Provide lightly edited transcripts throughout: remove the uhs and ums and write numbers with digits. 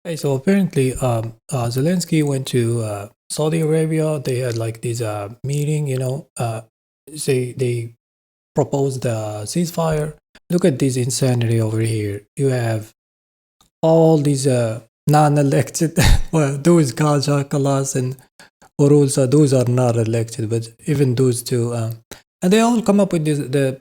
Hey, so apparently, Zelensky went to Saudi Arabia. They had like this meeting, they proposed a ceasefire. Look at this insanity over here. You have all these non-elected, well, those Gaja, Kalas, and Orusa, those are not elected, but even those two, and they all come up with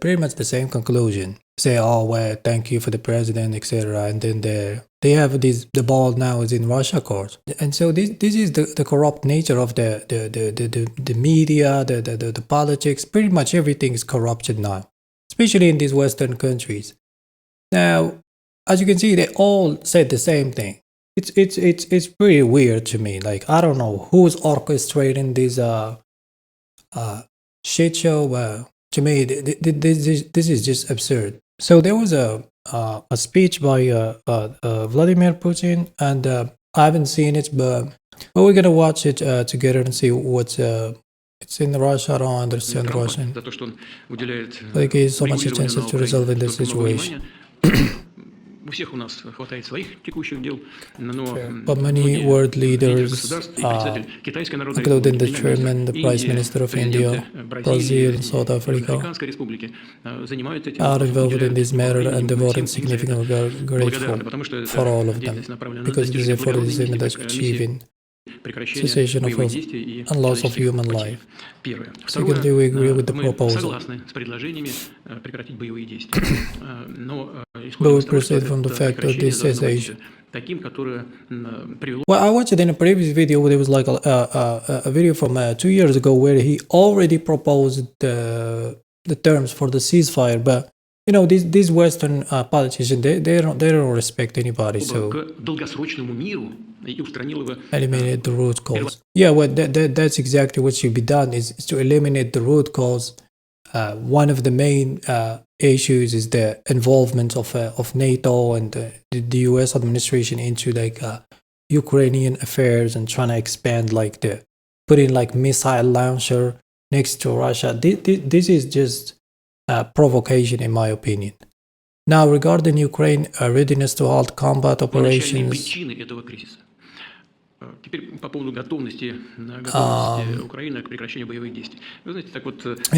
pretty much the same conclusion. Say, oh well, thank you for the president, etc. And then they have this. The ball now is in Russia court, and so this is the corrupt nature of the media, the politics. Pretty much everything is corrupted now, especially in these Western countries. Now, as you can see, they all said the same thing. It's pretty weird to me. Like, I don't know who's orchestrating this shit show. To me, this is just absurd. So there was a speech by Vladimir Putin, and I haven't seen it, but we're gonna watch it together and see what's. It's in Russia. I don't understand Russian. But he gives so much attention to resolving the situation. But many world leaders, including the chairman, the prime minister of India, Brazil, South Africa, are involved in this matter and devoted significant grateful for all of them, because this effort is aimed at achieving cessation of and loss of human life. Secondly, we agree with the proposal. But we proceed from the fact of this cessation. Well, I watched it in a previous video where there was like a video from 2 years ago where he already proposed the terms for the ceasefire, but you know, these Western politicians, they don't respect anybody, so eliminate the root cause. Yeah, well, that's exactly what should be done, is to eliminate the root cause. One of the main issues is the involvement of NATO and the U.S. administration into like Ukrainian affairs and trying to expand like putting like missile launcher next to Russia. This is just provocation, in my opinion. Now, regarding Ukraine readiness to halt combat operations, you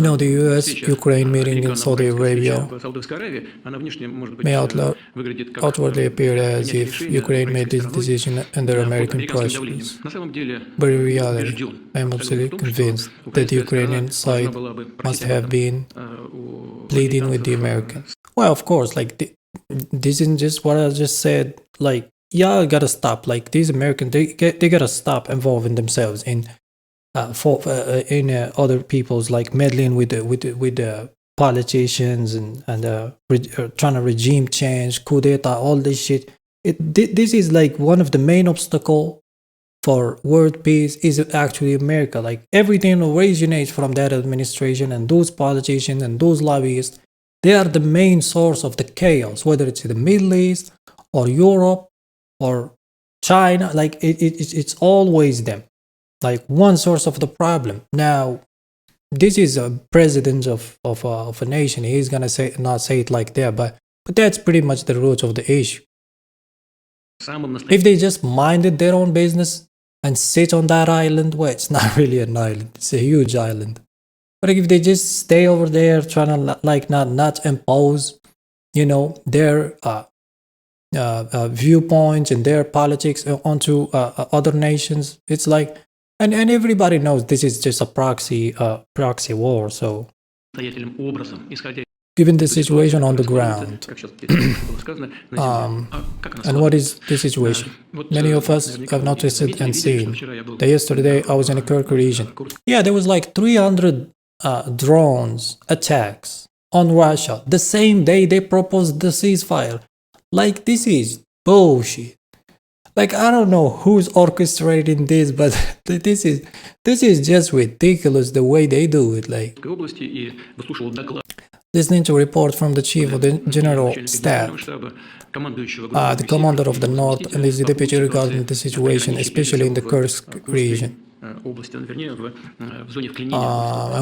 know, the US-Ukraine meeting in Saudi Arabia may outwardly appear as if Ukraine made this decision under American pressures. But in reality, I am absolutely convinced that the Ukrainian side must have been pleading with the Americans. Well, of course, like this isn't just what I just said. Like, y'all gotta stop. Like, these Americans, they gotta stop involving themselves in other people's, like meddling with the politicians and trying to regime change, coup d'etat, all this shit. This is like one of the main obstacle for world peace is actually America. Like, everything originates from that administration and those politicians and those lobbyists. They are the main source of the chaos, whether it's in the Middle East or Europe or China. Like, it's always them. Like, one source of the problem. Now, this is a president of a nation. He's gonna not say it like that, but that's pretty much the root of the issue. If they just minded their own business and sit on that island, well, it's not really an island. It's a huge island. But if they just stay over there trying to like not impose, you know, their viewpoints and their politics onto other nations, it's like, and everybody knows this is just a proxy war. So, given the situation on the ground, and what is the situation? Many of us have noticed it and seen that yesterday I was in a Kirk region. Yeah, there was like 300 drones attacks on Russia the same day they proposed the ceasefire. Like, this is bullshit. Like, I don't know who's orchestrating this, but this is just ridiculous the way they do it. Like, listening to a report from the chief of the general staff, the commander of the north, and his deputy regarding the situation, especially in the Kursk region. And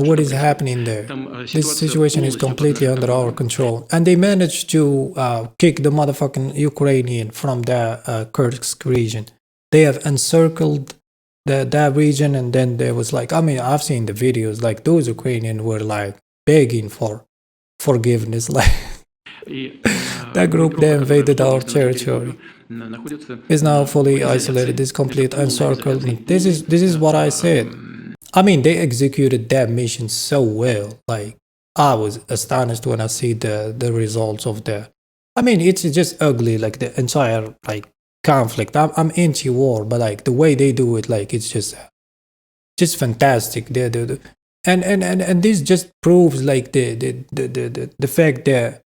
what is happening there? This situation is completely under our control. And they managed to kick the motherfucking Ukrainian from the Kursk region. They have encircled that region, and then there was like, I mean, I've seen the videos, like those Ukrainians were like begging for forgiveness. Like that group, they invaded our territory, is now fully isolated. This complete encirclement. This is what I said. I mean, they executed that mission so well. Like, I was astonished when I see the results of the. I mean, it's just ugly. Like the entire like conflict. I'm anti-war, but like the way they do it, like it's just fantastic. And this just proves like the fact that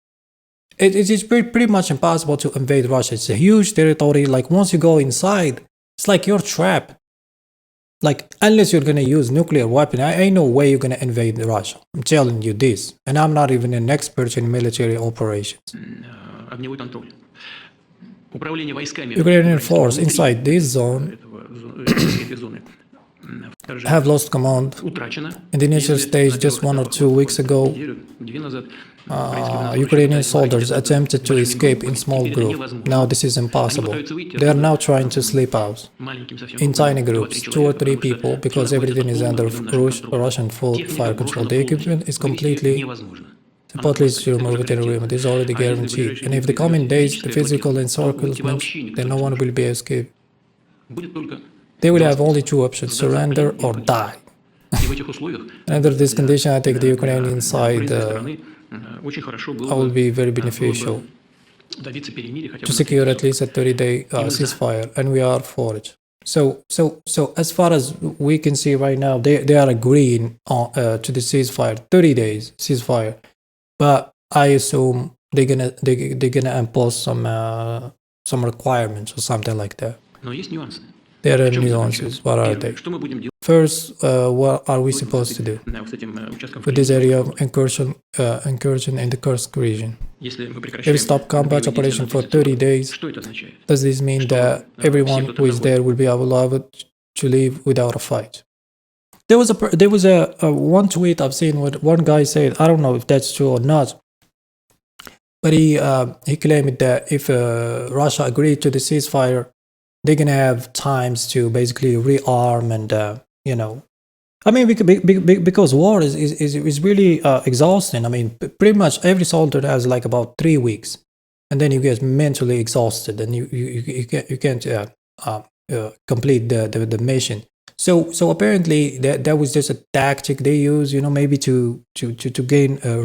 it is pretty much impossible to invade Russia. It's a huge territory. Like once you go inside, it's like you're trapped. Like unless you're gonna use nuclear weapon, ain't no way you're gonna invade Russia. I'm telling you this, and I'm not even an expert in military operations. Ukrainian force inside this zone have lost command. In the initial stage, just 1 or 2 weeks ago, Ukrainian soldiers attempted to escape in small groups. Now this is impossible. They are now trying to sleep out in tiny groups, 2 or 3 people, because everything is under Russian full fire control. The equipment is completely supportless to remove within agreement is already guaranteed. And if the coming days, the physical encirclement, then no one will be escaped. They will have only 2 options, surrender or die. And under this condition, I think the Ukrainian side will be very beneficial to secure at least a 30-day ceasefire, and we are for it. So as far as we can see right now, they are agreeing to the ceasefire, 30 days ceasefire, but I assume they're gonna impose some requirements or something like that. There are nuances. What are they? First, what are we supposed to do with this area of incursion in the Kursk region? If we stop combat operation for 30 days, does this mean that everyone who is there will be allowed to leave without a fight? There was a one tweet I've seen where one guy said, I don't know if that's true or not, but he claimed that if Russia agreed to the ceasefire, they're gonna have times to basically rearm and I mean, because war is really exhausting. I mean, pretty much every soldier has like about 3 weeks, and then you get mentally exhausted, and you can't complete the mission. So apparently that was just a tactic they use, maybe to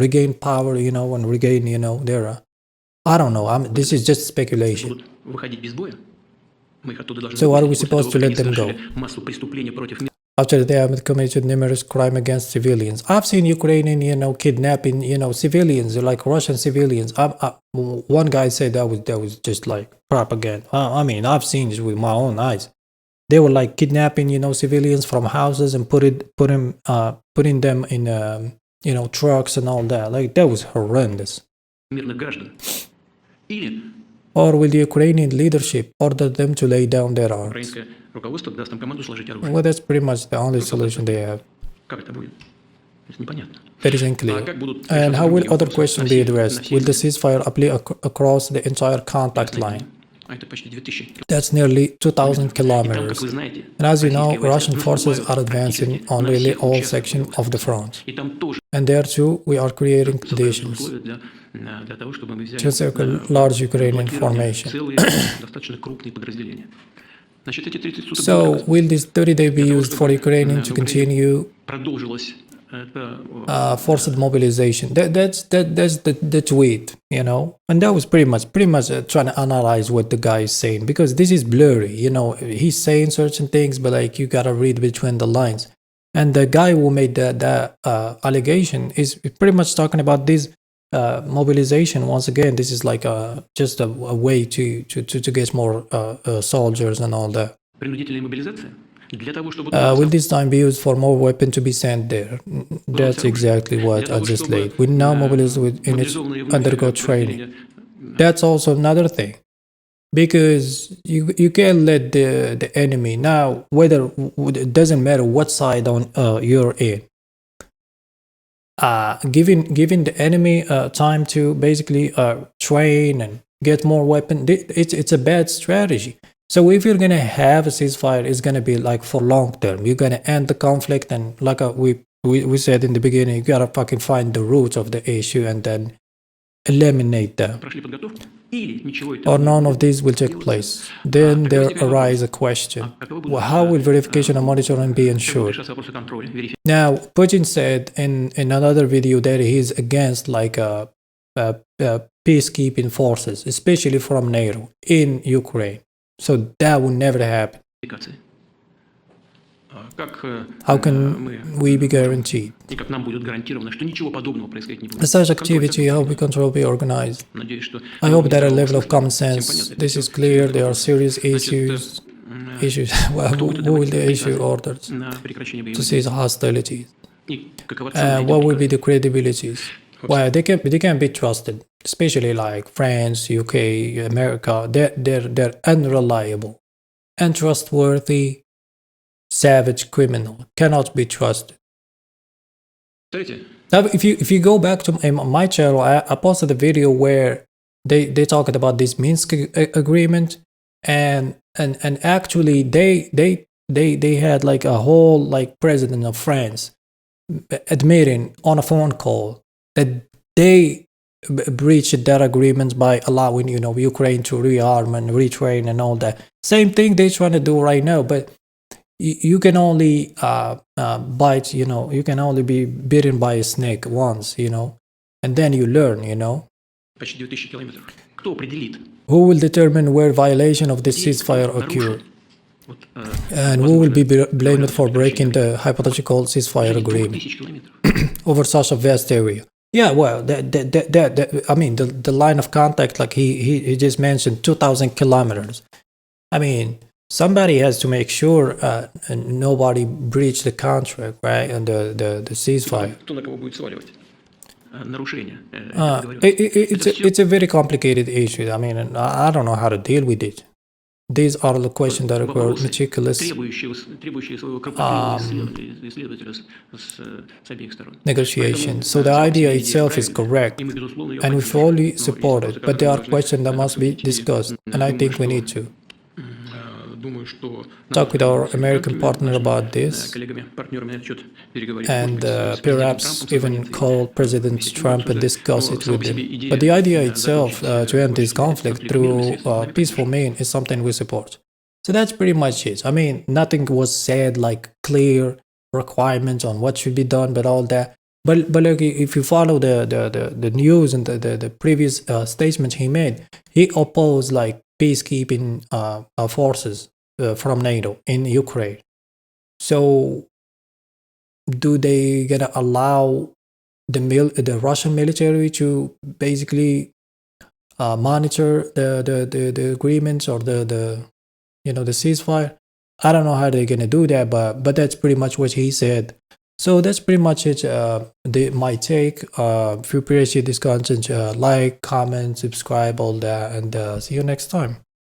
regain power, and regain, their. I don't know. This is just speculation. So what are we supposed to let them go? After they have committed numerous crimes against civilians. I've seen Ukrainian, kidnapping, civilians, like Russian civilians. One guy said that was just like propaganda. I mean, I've seen this with my own eyes. They were like kidnapping, civilians from houses and putting them in, trucks and all that. Like that was horrendous. Or will the Ukrainian leadership order them to lay down their arms? Well, that's pretty much the only solution they have. That is unclear. And how will other questions be addressed? Will the ceasefire apply across the entire contact line? That's nearly 2,000 kilometers. And as you know, Russian forces are advancing on nearly all sections of the front. And there too, we are creating conditions to encircle large Ukrainian formation. So, will this 30-day be used for Ukrainian to continue forced mobilization? That's the tweet, and that was pretty much trying to analyze what the guy is saying, because this is blurry. He's saying certain things, but like you gotta read between the lines. And the guy who made that allegation is pretty much talking about this mobilization. Once again, this is like just a way to get more soldiers and all that. Will this time be used for more weapons to be sent there? That's exactly what I just laid. We now mobilize with units undergo training. That's also another thing. because you can't let the enemy now, whether it doesn't matter what side on you're in, giving the enemy time to basically train and get more weapon. It's a bad strategy. So if you're gonna have a ceasefire, it's gonna be like for long term. You're gonna end the conflict, and like we said in the beginning, you gotta fucking find the roots of the issue and then eliminate them, or none of these will take place. Then there arises a question: well, how will verification and monitoring be ensured? Now, Putin said in another video that he's against like peacekeeping forces, especially from NATO in Ukraine. So that will never happen. How can we be guaranteed? Such activity, how we control be organized? I hope that a level of common sense, this is clear, there are serious issues. Well, who will they issue orders to cease hostilities? What will be the credibilities? Well, they can't be trusted, especially like France, UK, America. They're unreliable, untrustworthy, savage criminal, cannot be trusted. Now, if you go back to my channel, I posted a video where they talked about this Minsk agreement, and actually they had like a whole like president of France admitting on a phone call that they breached that agreement by allowing Ukraine to rearm and retrain and all that. Same thing they're trying to do right now, but you can only bite, you can only be bitten by a snake once, and then you learn, Who will determine where violation of this ceasefire occur? And who will be blamed for breaking the hypothetical ceasefire agreement over such a vast area? Yeah, well, I mean, the line of contact, like he just mentioned, 2,000 kilometers. I mean, somebody has to make sure nobody breached the contract, right? And the ceasefire. It's a very complicated issue. I mean, I don't know how to deal with it. These are the questions that require meticulous negotiation. So the idea itself is correct, and we fully support it. But there are questions that must be discussed, and I think we need to talk with our American partner about this, and perhaps even call President Trump and discuss it with him. But the idea itself to end this conflict through peaceful means is something we support. So that's pretty much it. I mean, nothing was said like clear requirements on what should be done, but all that. But like, if you follow the news and the previous statements he made, he opposed like peacekeeping forces from NATO in Ukraine. So do they gonna allow the Russian military to basically monitor the agreements or the ceasefire? I don't know how they're gonna do that, but that's pretty much what he said. So that's pretty much it. My take. If you appreciate this content, like, comment, subscribe, all that, and see you next time.